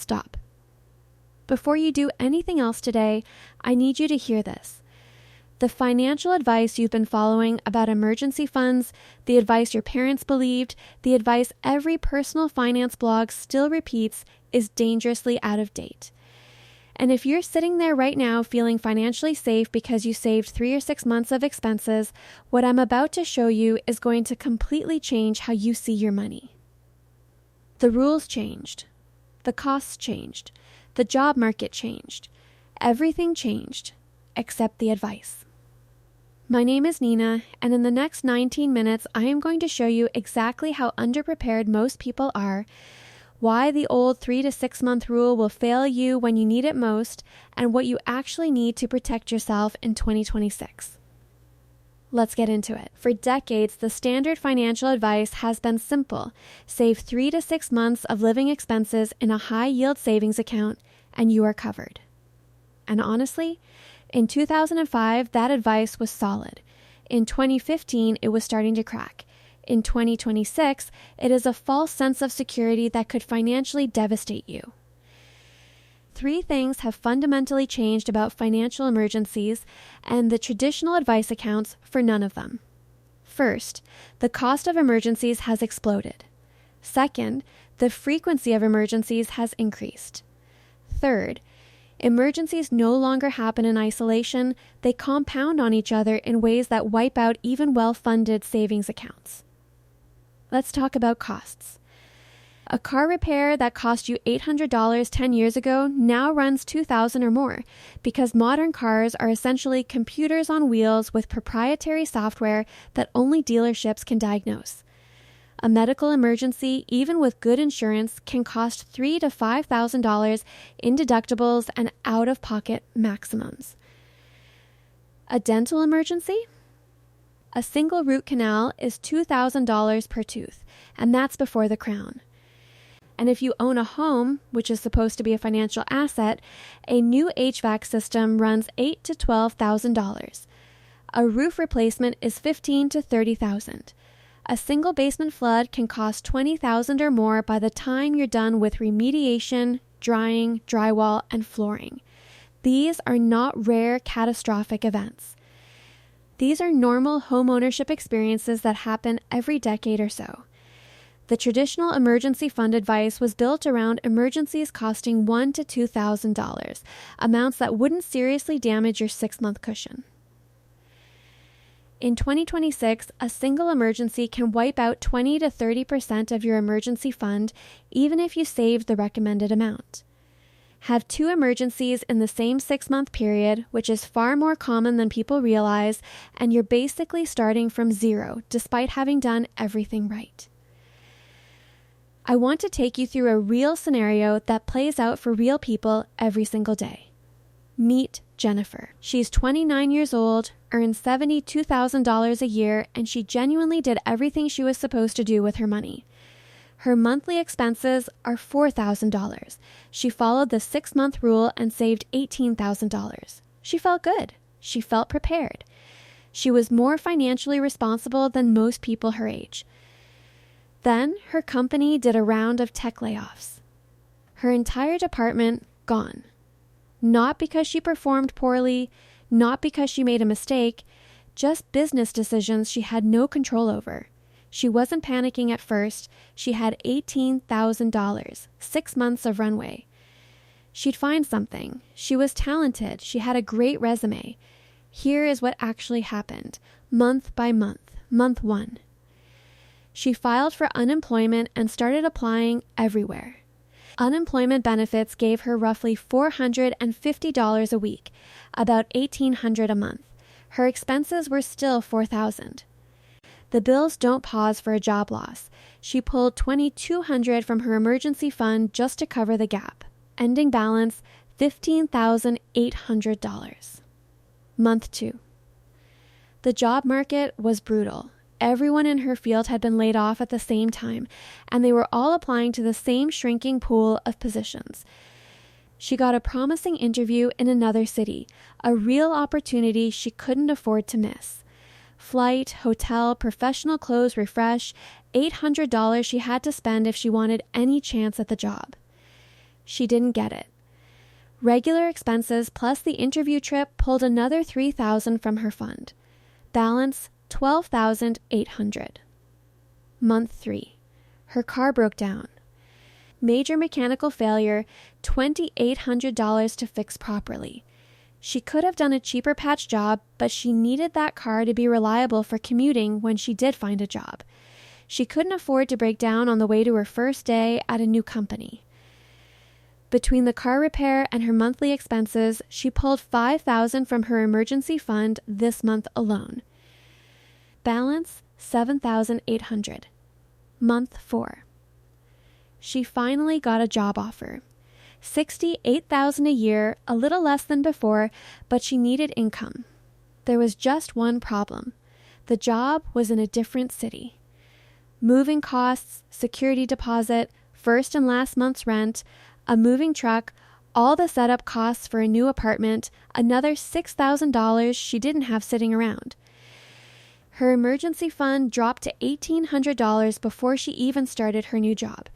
stop. Before you do anything else today, I need you to hear this. The financial advice you've been following about emergency funds, the advice your parents believed, the advice every personal finance blog still repeats is dangerously out of date. And if you're sitting there right now feeling financially safe because you saved 3 or 6 months of expenses, what I'm about to show you is going to completely change how you see your money. The rules changed. The costs changed. The job market changed. Everything changed, except the advice. My name is Nina, and in the next 19 minutes, I am going to show you exactly how underprepared most people are, why the old 3 to 6 month rule will fail you when you need it most, and what you actually need to protect yourself in 2026. Let's get into it. For decades, the standard financial advice has been simple. Save 3 to 6 months of living expenses in a high-yield savings account, and you are covered. And honestly, in 2005, that advice was solid. In 2015, it was starting to crack. In 2026, it is a false sense of security that could financially devastate you. 3 things have fundamentally changed about financial emergencies and the traditional advice accounts for none of them. First, the cost of emergencies has exploded. Second, the frequency of emergencies has increased. Third, emergencies no longer happen in isolation, they compound on each other in ways that wipe out even well-funded savings accounts. Let's talk about costs. A car repair that cost you $800 10 years ago now runs $2,000 or more because modern cars are essentially computers on wheels with proprietary software that only dealerships can diagnose. A medical emergency, even with good insurance, can cost $3,000 to $5,000 in deductibles and out-of-pocket maximums. A dental emergency? A single root canal is $2,000 per tooth, and that's before the crown. And if you own a home, which is supposed to be a financial asset, a new HVAC system runs $8,000 to $12,000. A roof replacement is $15,000 to $30,000. A single basement flood can cost $20,000 or more by the time you're done with remediation, drying, drywall, and flooring. These are not rare catastrophic events. These are normal homeownership experiences that happen every decade or so. The traditional emergency fund advice was built around emergencies costing $1,000 to $2,000, amounts that wouldn't seriously damage your 6-month cushion. In 2026, a single emergency can wipe out 20 to 30% of your emergency fund, even if you saved the recommended amount. Have 2 emergencies in the same 6-month period, which is far more common than people realize, and you're basically starting from zero, despite having done everything right. I want to take you through a real scenario that plays out for real people every single day. Meet Jennifer. She's 29 years old, earns $72,000 a year, and she genuinely did everything she was supposed to do with her money. Her monthly expenses are $4,000. She followed the 6-month rule and saved $18,000. She felt good. She felt prepared. She was more financially responsible than most people her age. Then her company did a round of tech layoffs. Her entire department gone. Not because she performed poorly, not because she made a mistake, just business decisions she had no control over. She wasn't panicking at first. She had $18,000, 6 months of runway. She'd find something. She was talented. She had a great resume. Here is what actually happened, month by month, month 1. She filed for unemployment and started applying everywhere. Unemployment benefits gave her roughly $450 a week, about $1,800 a month. Her expenses were still $4,000. The bills don't pause for a job loss. She pulled $2,200 from her emergency fund just to cover the gap. Ending balance, $15,800. Month 2. The job market was brutal. Everyone in her field had been laid off at the same time, and they were all applying to the same shrinking pool of positions. She got a promising interview in another city, a real opportunity she couldn't afford to miss. Flight, hotel, professional clothes, refresh, $800 she had to spend if she wanted any chance at the job. She didn't get it. Regular expenses plus the interview trip pulled another $3,000 from her fund. Balance $12,800. Month 3. Her car broke down. Major mechanical failure, $2,800 to fix properly. She could have done a cheaper patch job, but she needed that car to be reliable for commuting when she did find a job. She couldn't afford to break down on the way to her first day at a new company. Between the car repair and her monthly expenses, she pulled $5,000 from her emergency fund this month alone. Balance $7,800. Month 4. She finally got a job offer. $68,000 a year, a little less than before, but she needed income. There was just one problem. The job was in a different city. Moving costs, security deposit, first and last month's rent, a moving truck, all the setup costs for a new apartment, another $6,000 she didn't have sitting around. Her emergency fund dropped to $1,800 before she even started her new job.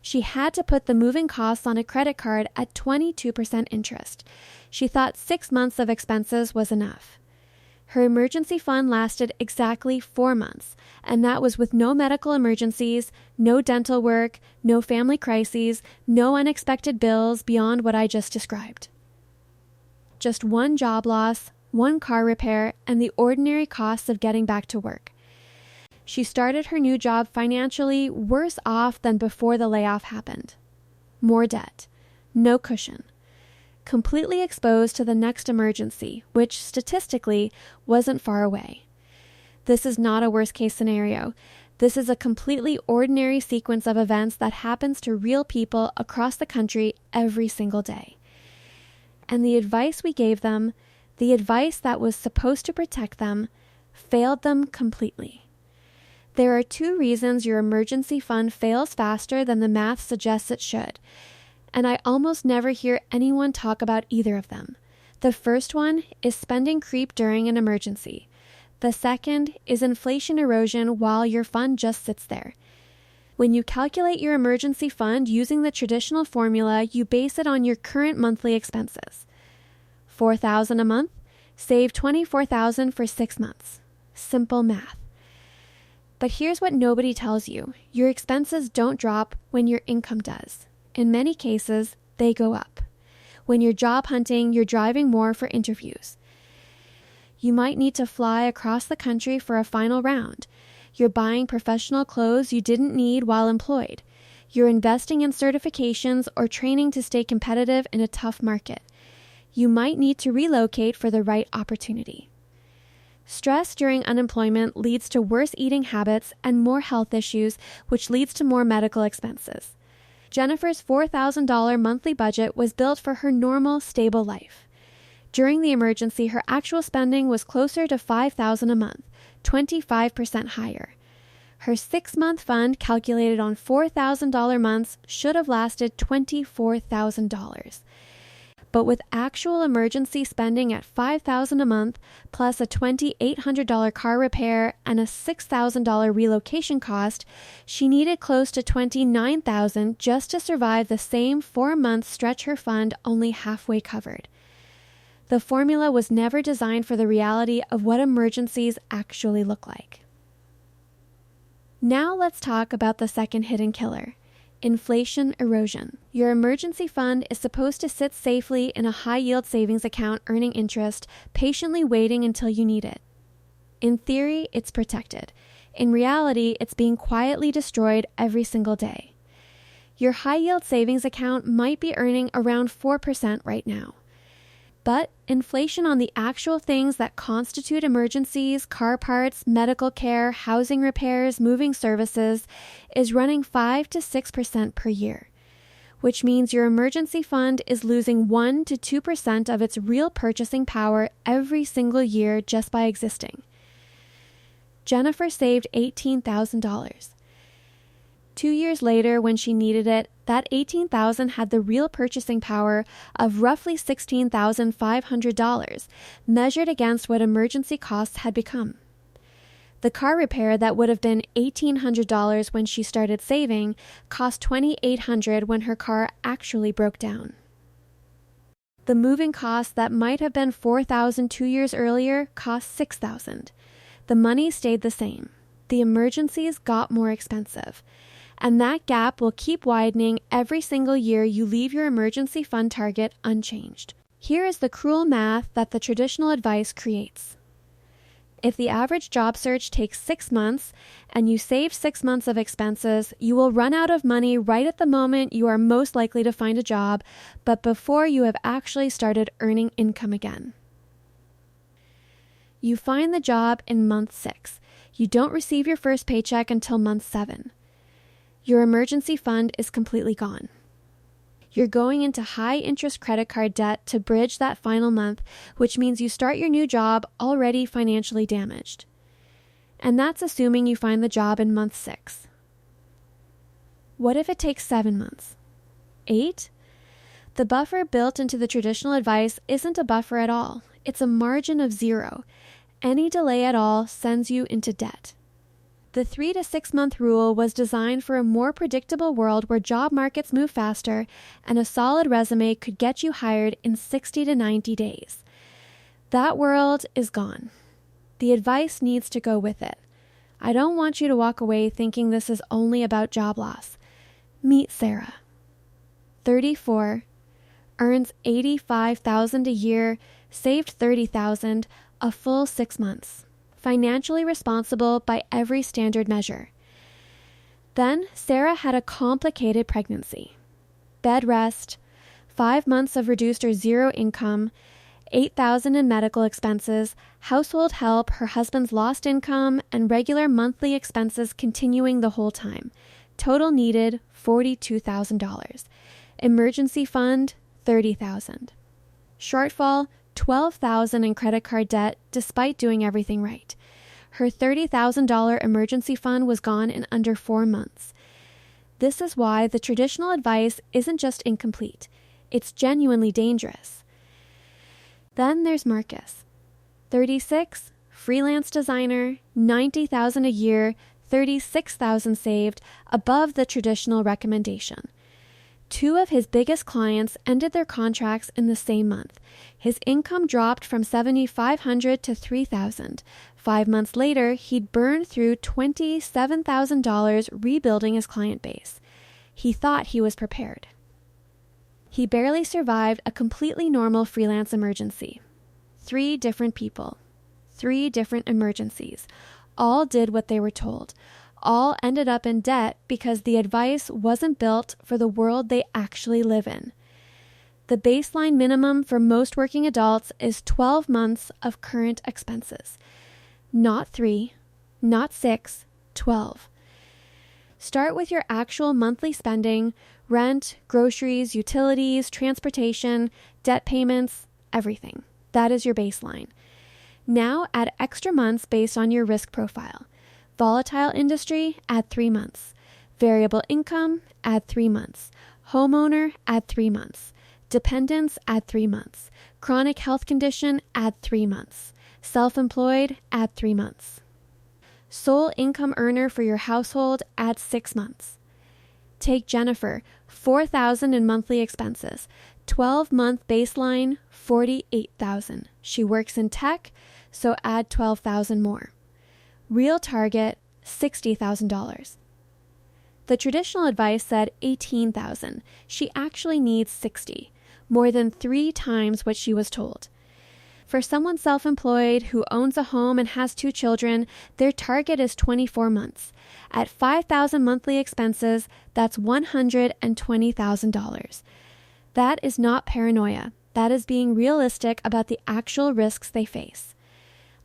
She had to put the moving costs on a credit card at 22% interest. She thought 6 months of expenses was enough. Her emergency fund lasted exactly 4 months, and that was with no medical emergencies, no dental work, no family crises, no unexpected bills beyond what I just described. Just one job loss, one car repair, and the ordinary costs of getting back to work. She started her new job financially worse off than before the layoff happened. More debt, no cushion. Completely exposed to the next emergency, which statistically wasn't far away. This is not a worst-case scenario. This is a completely ordinary sequence of events that happens to real people across the country every single day. And the advice we gave them, the advice that was supposed to protect them, failed them completely. There are 2 reasons your emergency fund fails faster than the math suggests it should, and I almost never hear anyone talk about either of them. The first one is spending creep during an emergency. The second is inflation erosion while your fund just sits there. When you calculate your emergency fund using the traditional formula, you base it on your current monthly expenses. $4,000 a month, save $24,000 for 6 months. Simple math. But here's what nobody tells you. Your expenses don't drop when your income does. In many cases, they go up. When you're job hunting, you're driving more for interviews. You might need to fly across the country for a final round. You're buying professional clothes you didn't need while employed. You're investing in certifications or training to stay competitive in a tough market. You might need to relocate for the right opportunity. Stress during unemployment leads to worse eating habits and more health issues, which leads to more medical expenses. Jennifer's $4,000 monthly budget was built for her normal, stable life. During the emergency, her actual spending was closer to $5,000 a month, 25% higher. Her 6-month fund, calculated on $4,000 months, should have lasted $24,000. But with actual emergency spending at $5,000 a month, plus a $2,800 car repair and a $6,000 relocation cost, she needed close to $29,000 just to survive the same 4-month stretch her fund only halfway covered. The formula was never designed for the reality of what emergencies actually look like. Now let's talk about the second hidden killer. Inflation erosion. Your emergency fund is supposed to sit safely in a high-yield savings account earning interest, patiently waiting until you need it. In theory, it's protected. In reality, it's being quietly destroyed every single day. Your high-yield savings account might be earning around 4% right now. But inflation on the actual things that constitute emergencies, car parts, medical care, housing repairs, moving services, is running 5 to 6% per year, which means your emergency fund is losing 1 to 2% of its real purchasing power every single year just by existing. Jennifer saved $18,000. 2 years later, when she needed it, that $18,000 had the real purchasing power of roughly $16,500, measured against what emergency costs had become. The car repair that would have been $1,800 when she started saving cost $2,800 when her car actually broke down. The moving cost that might have been $4,000 2 years earlier cost $6,000. The money stayed the same. The emergencies got more expensive. And that gap will keep widening every single year you leave your emergency fund target unchanged. Here is the cruel math that the traditional advice creates. If the average job search takes 6 months and you save 6 months of expenses, you will run out of money right at the moment you are most likely to find a job, but before you have actually started earning income again. You find the job in month 6. You don't receive your first paycheck until month 7. Your emergency fund is completely gone. You're going into high-interest credit card debt to bridge that final month, which means you start your new job already financially damaged. And that's assuming you find the job in month 6. What if it takes 7 months? 8? The buffer built into the traditional advice isn't a buffer at all. It's a margin of 0. Any delay at all sends you into debt. The 3 to 6 month rule was designed for a more predictable world where job markets move faster and a solid resume could get you hired in 60 to 90 days. That world is gone. The advice needs to go with it. I don't want you to walk away thinking this is only about job loss. Meet Sarah. 34, earns $85,000 a year, saved $30,000, a full 6 months. Financially responsible by every standard measure. Then Sarah had a complicated pregnancy. Bed rest, 5 months of reduced or zero income, $8,000 in medical expenses, household help, her husband's lost income, and regular monthly expenses continuing the whole time. Total needed $42,000. Emergency fund, $30,000. Shortfall, $12,000 in credit card debt despite doing everything right. Her $30,000 emergency fund was gone in under 4 months. This is why the traditional advice isn't just incomplete. It's genuinely dangerous. Then there's Marcus. 36, freelance designer, $90,000 a year, $36,000 saved, above the traditional recommendation. 2 of his biggest clients ended their contracts in the same month. His income dropped from $7,500 to $3,000. 5 months later, he'd burned through $27,000 rebuilding his client base. He thought he was prepared. He barely survived a completely normal freelance emergency. 3 different people, 3 different emergencies, all did what they were told. All ended up in debt because the advice wasn't built for the world they actually live in. The baseline minimum for most working adults is 12 months of current expenses. Not 3, not 6, 12. Start with your actual monthly spending, rent, groceries, utilities, transportation, debt payments, everything. That is your baseline. Now add extra months based on your risk profile. Volatile industry, add 3 months. Variable income, add 3 months. Homeowner, add 3 months. Dependents, add 3 months. Chronic health condition, add 3 months. Self-employed, add 3 months. Sole income earner for your household, add 6 months. Take Jennifer, $4,000 in monthly expenses. 12-month baseline, $48,000. She works in tech, so add $12,000 more. Real target, $60,000. The traditional advice said $18,000. She actually needs $60,000, more than 3 times what she was told. For someone self-employed who owns a home and has 2 children, their target is 24 months. At $5,000 monthly expenses, that's $120,000. That is not paranoia. That is being realistic about the actual risks they face.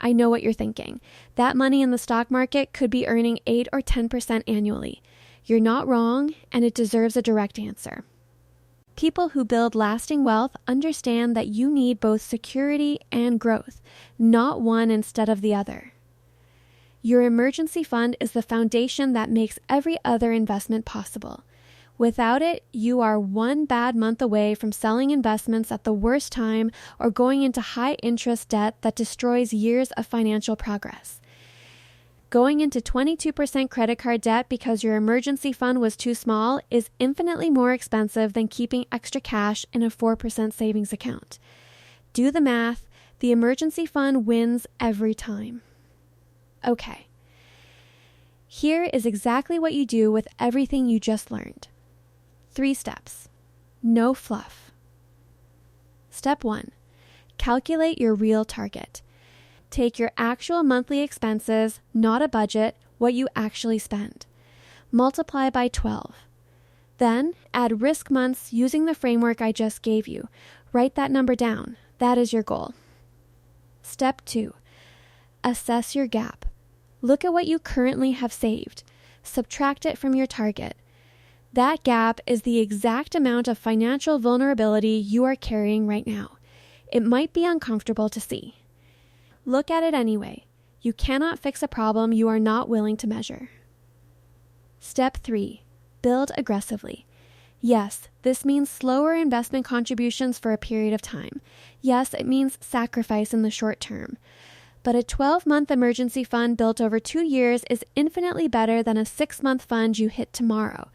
I know what you're thinking. That money in the stock market could be earning 8 or 10% annually. You're not wrong, and it deserves a direct answer. People who build lasting wealth understand that you need both security and growth, not one instead of the other. Your emergency fund is the foundation that makes every other investment possible. Without it, you are 1 bad month away from selling investments at the worst time or going into high-interest debt that destroys years of financial progress. Going into 22% credit card debt because your emergency fund was too small is infinitely more expensive than keeping extra cash in a 4% savings account. Do the math. The emergency fund wins every time. Okay. Here is exactly what you do with everything you just learned. 3 steps. No fluff. Step 1. Calculate your real target. Take your actual monthly expenses, not a budget, what you actually spend. Multiply by 12. Then add risk months using the framework I just gave you. Write that number down. That is your goal. Step 2. Assess your gap. Look at what you currently have saved. Subtract it from your target. That gap is the exact amount of financial vulnerability you are carrying right now. It might be uncomfortable to see. Look at it anyway. You cannot fix a problem you are not willing to measure. Step 3. Build aggressively. Yes, this means slower investment contributions for a period of time. Yes, it means sacrifice in the short term. But a 12-month emergency fund built over 2 years is infinitely better than a 6-month fund you hit tomorrow,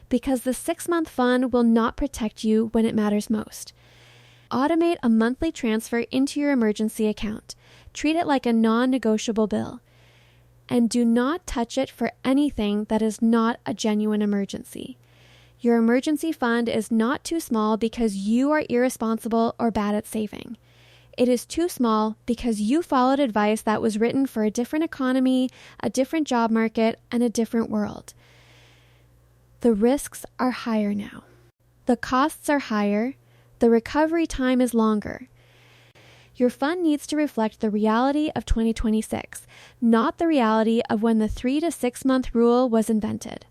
because the 6-month fund will not protect you when it matters most. Automate a monthly transfer into your emergency account. Treat it like a non-negotiable bill. And do not touch it for anything that is not a genuine emergency. Your emergency fund is not too small because you are irresponsible or bad at saving. It is too small because you followed advice that was written for a different economy, a different job market, and a different world. The risks are higher now. The costs are higher. The recovery time is longer. Your fund needs to reflect the reality of 2026, not the reality of when the 3 to 6 month rule was invented.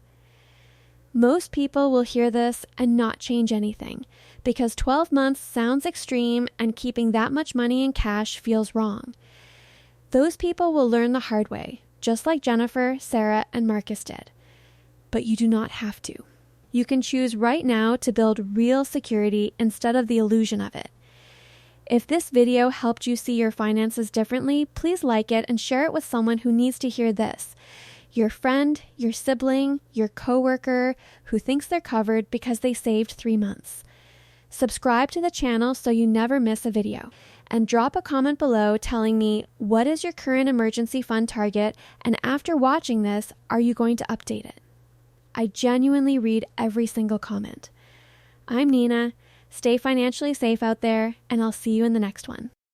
Most people will hear this and not change anything, because 12 months sounds extreme and keeping that much money in cash feels wrong. Those people will learn the hard way, just like Jennifer, Sarah, and Marcus did. But you do not have to. You can choose right now to build real security instead of the illusion of it. If this video helped you see your finances differently, please like it and share it with someone who needs to hear this. Your friend, your sibling, your coworker who thinks they're covered because they saved 3 months. Subscribe to the channel so you never miss a video. And drop a comment below telling me, what is your current emergency fund target, and after watching this, are you going to update it? I genuinely read every single comment. I'm Nina. Stay financially safe out there, and I'll see you in the next one.